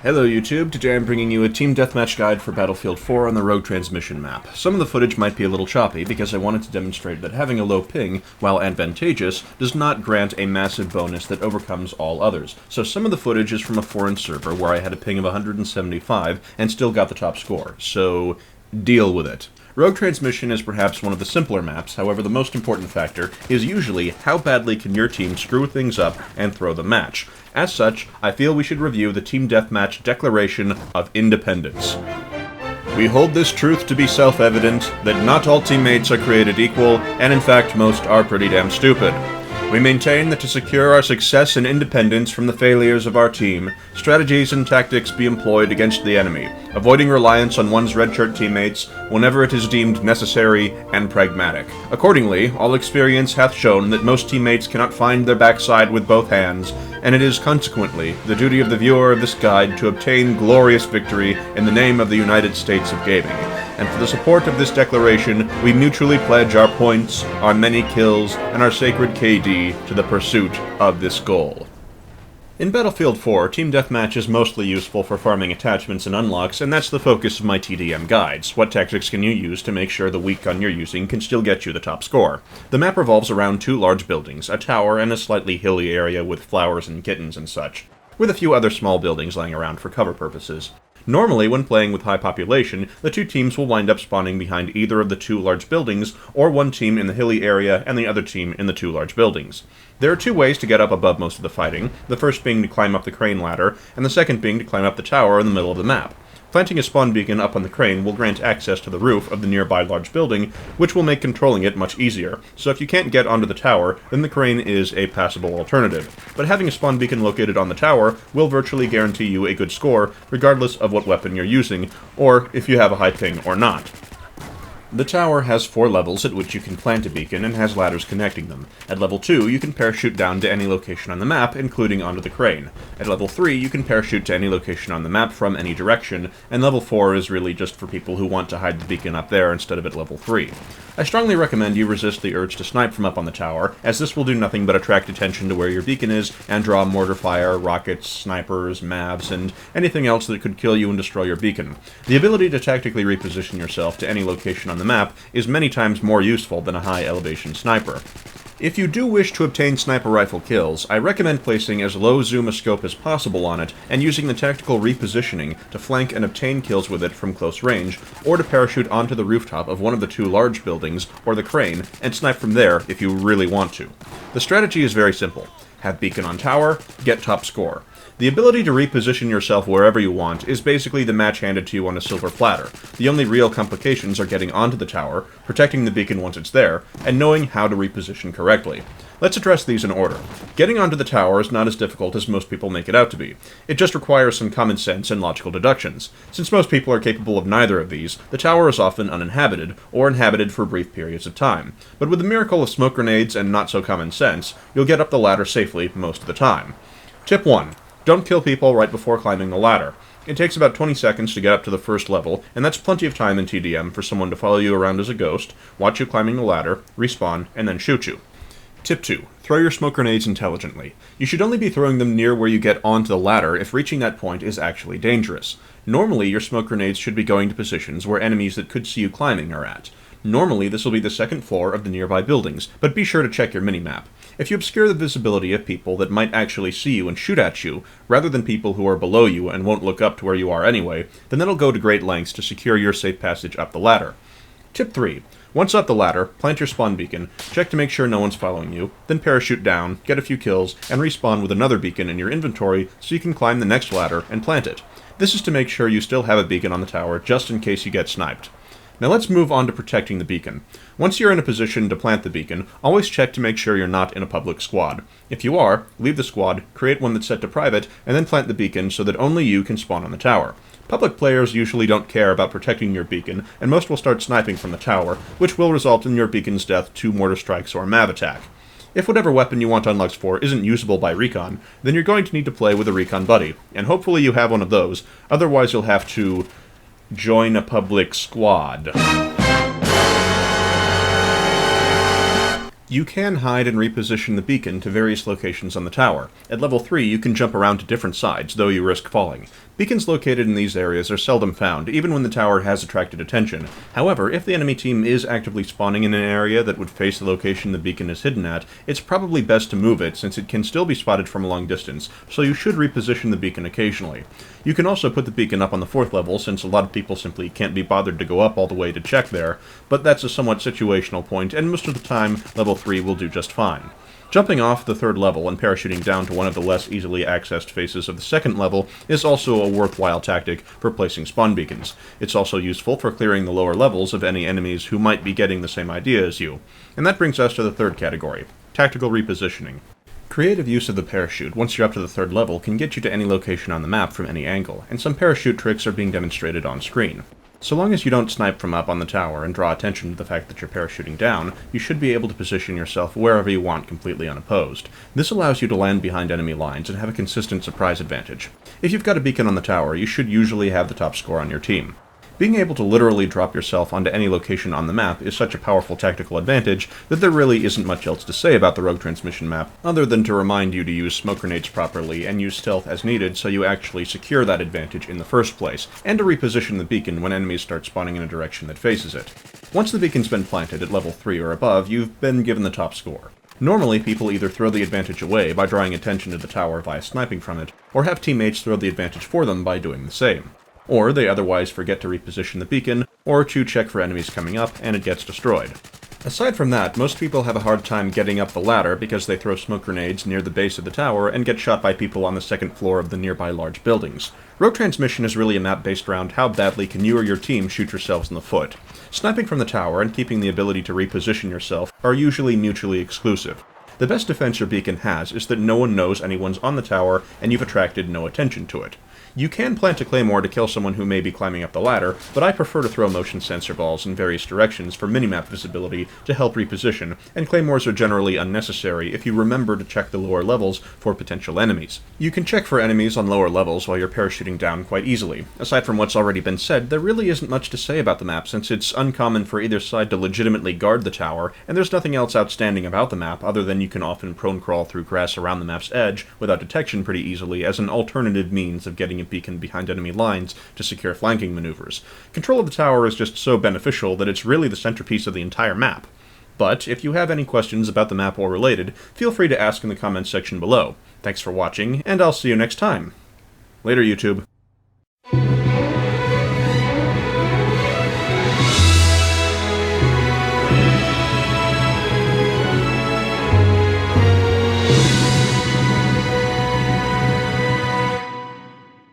Hello YouTube, today I'm bringing you a team deathmatch guide for Battlefield 4 on the Rogue Transmission map. Some of the footage might be a little choppy because I wanted to demonstrate that having a low ping, while advantageous, does not grant a massive bonus that overcomes all others. So some of the footage is from a foreign server where I had a ping of 175 and still got the top score, so deal with it. Rogue Transmission is perhaps one of the simpler maps, however the most important factor is usually how badly can your team screw things up and throw the match. As such, I feel we should review the Team Deathmatch Declaration of Independence. We hold this truth to be self-evident, that not all teammates are created equal, and in fact most are pretty damn stupid. We maintain that to secure our success and independence from the failures of our team, strategies and tactics be employed against the enemy, avoiding reliance on one's red shirt teammates whenever it is deemed necessary and pragmatic. Accordingly, all experience hath shown that most teammates cannot find their backside with both hands, and it is consequently the duty of the viewer of this guide to obtain glorious victory in the name of the United States of Gaming. And for the support of this declaration, we mutually pledge our points, our many kills, and our sacred KD to the pursuit of this goal. In Battlefield 4, Team Deathmatch is mostly useful for farming attachments and unlocks, and that's the focus of my TDM guides. What tactics can you use to make sure the weak gun you're using can still get you the top score? The map revolves around two large buildings, a tower and a slightly hilly area with flowers and kittens and such, with a few other small buildings lying around for cover purposes. Normally, when playing with high population, the two teams will wind up spawning behind either of the two large buildings, or one team in the hilly area and the other team in the two large buildings. There are two ways to get up above most of the fighting, the first being to climb up the crane ladder, and the second being to climb up the tower in the middle of the map. Planting a spawn beacon up on the crane will grant access to the roof of the nearby large building, which will make controlling it much easier, so if you can't get onto the tower, then the crane is a passable alternative. But having a spawn beacon located on the tower will virtually guarantee you a good score, regardless of what weapon you're using, or if you have a high ping or not. The tower has 4 levels at which you can plant a beacon and has ladders connecting them. At level 2, you can parachute down to any location on the map, including onto the crane. At level 3, you can parachute to any location on the map from any direction, and level 4 is really just for people who want to hide the beacon up there instead of at level 3. I strongly recommend you resist the urge to snipe from up on the tower, as this will do nothing but attract attention to where your beacon is and draw mortar fire, rockets, snipers, mavs, and anything else that could kill you and destroy your beacon. The ability to tactically reposition yourself to any location on the map is many times more useful than a high elevation sniper. If you do wish to obtain sniper rifle kills, I recommend placing as low zoom a scope as possible on it and using the tactical repositioning to flank and obtain kills with it from close range, or to parachute onto the rooftop of one of the two large buildings or the crane and snipe from there if you really want to. The strategy is very simple. Have beacon on tower, get top score. The ability to reposition yourself wherever you want is basically the match handed to you on a silver platter. The only real complications are getting onto the tower, protecting the beacon once it's there, and knowing how to reposition correctly. Let's address these in order. Getting onto the tower is not as difficult as most people make it out to be. It just requires some common sense and logical deductions. Since most people are capable of neither of these, the tower is often uninhabited, or inhabited for brief periods of time. But with the miracle of smoke grenades and not so common sense, you'll get up the ladder safely most of the time. Tip 1. Don't kill people right before climbing the ladder. It takes about 20 seconds to get up to the first level, and that's plenty of time in TDM for someone to follow you around as a ghost, watch you climbing the ladder, respawn, and then shoot you. Tip 2. Throw your smoke grenades intelligently. You should only be throwing them near where you get onto the ladder if reaching that point is actually dangerous. Normally, your smoke grenades should be going to positions where enemies that could see you climbing are at. Normally, this will be the second floor of the nearby buildings, but be sure to check your minimap. If you obscure the visibility of people that might actually see you and shoot at you, rather than people who are below you and won't look up to where you are anyway, then that'll go to great lengths to secure your safe passage up the ladder. Tip 3. Once up the ladder, plant your spawn beacon, check to make sure no one's following you, then parachute down, get a few kills, and respawn with another beacon in your inventory so you can climb the next ladder and plant it. This is to make sure you still have a beacon on the tower just in case you get sniped. Now let's move on to protecting the beacon. Once you're in a position to plant the beacon, always check to make sure you're not in a public squad. If you are, leave the squad, create one that's set to private, and then plant the beacon so that only you can spawn on the tower. Public players usually don't care about protecting your beacon, and most will start sniping from the tower, which will result in your beacon's death to mortar strikes or mav attack. If whatever weapon you want unlocks for isn't usable by recon, then you're going to need to play with a recon buddy, and hopefully you have one of those, otherwise you'll have to join a public squad. You can hide and reposition the beacon to various locations on the tower. At level 3, you can jump around to different sides, though you risk falling. Beacons located in these areas are seldom found, even when the tower has attracted attention. However, if the enemy team is actively spawning in an area that would face the location the beacon is hidden at, it's probably best to move it, since it can still be spotted from a long distance, so you should reposition the beacon occasionally. You can also put the beacon up on the 4th level, since a lot of people simply can't be bothered to go up all the way to check there, but that's a somewhat situational point, and most of the time, level 3 will do just fine. Jumping off the 3rd level and parachuting down to one of the less easily accessed faces of the 2nd level is also a worthwhile tactic for placing spawn beacons. It's also useful for clearing the lower levels of any enemies who might be getting the same idea as you. And that brings us to the 3rd category, tactical repositioning. Creative use of the parachute once you're up to the 3rd level can get you to any location on the map from any angle, and some parachute tricks are being demonstrated on screen. So long as you don't snipe from up on the tower and draw attention to the fact that you're parachuting down, you should be able to position yourself wherever you want completely unopposed. This allows you to land behind enemy lines and have a consistent surprise advantage. If you've got a beacon on the tower, you should usually have the top score on your team. Being able to literally drop yourself onto any location on the map is such a powerful tactical advantage that there really isn't much else to say about the Rogue Transmission map, other than to remind you to use smoke grenades properly and use stealth as needed so you actually secure that advantage in the first place, and to reposition the beacon when enemies start spawning in a direction that faces it. Once the beacon's been planted at level 3 or above, you've been given the top score. Normally, people either throw the advantage away by drawing attention to the tower via sniping from it, or have teammates throw the advantage for them by doing the same. Or they otherwise forget to reposition the beacon, or to check for enemies coming up, and it gets destroyed. Aside from that, most people have a hard time getting up the ladder because they throw smoke grenades near the base of the tower and get shot by people on the 2nd floor of the nearby large buildings. Rogue Transmission is really a map based around how badly can you or your team shoot yourselves in the foot. Sniping from the tower and keeping the ability to reposition yourself are usually mutually exclusive. The best defense your beacon has is that no one knows anyone's on the tower and you've attracted no attention to it. You can plant a claymore to kill someone who may be climbing up the ladder, but I prefer to throw motion sensor balls in various directions for minimap visibility to help reposition, and claymores are generally unnecessary if you remember to check the lower levels for potential enemies. You can check for enemies on lower levels while you're parachuting down quite easily. Aside from what's already been said, there really isn't much to say about the map since it's uncommon for either side to legitimately guard the tower, and there's nothing else outstanding about the map other than you can often prone crawl through grass around the map's edge without detection pretty easily as an alternative means of getting a beacon behind enemy lines to secure flanking maneuvers. Control of the tower is just so beneficial that it's really the centerpiece of the entire map. But if you have any questions about the map or related, feel free to ask in the comments section below. Thanks for watching, and I'll see you next time. Later, YouTube.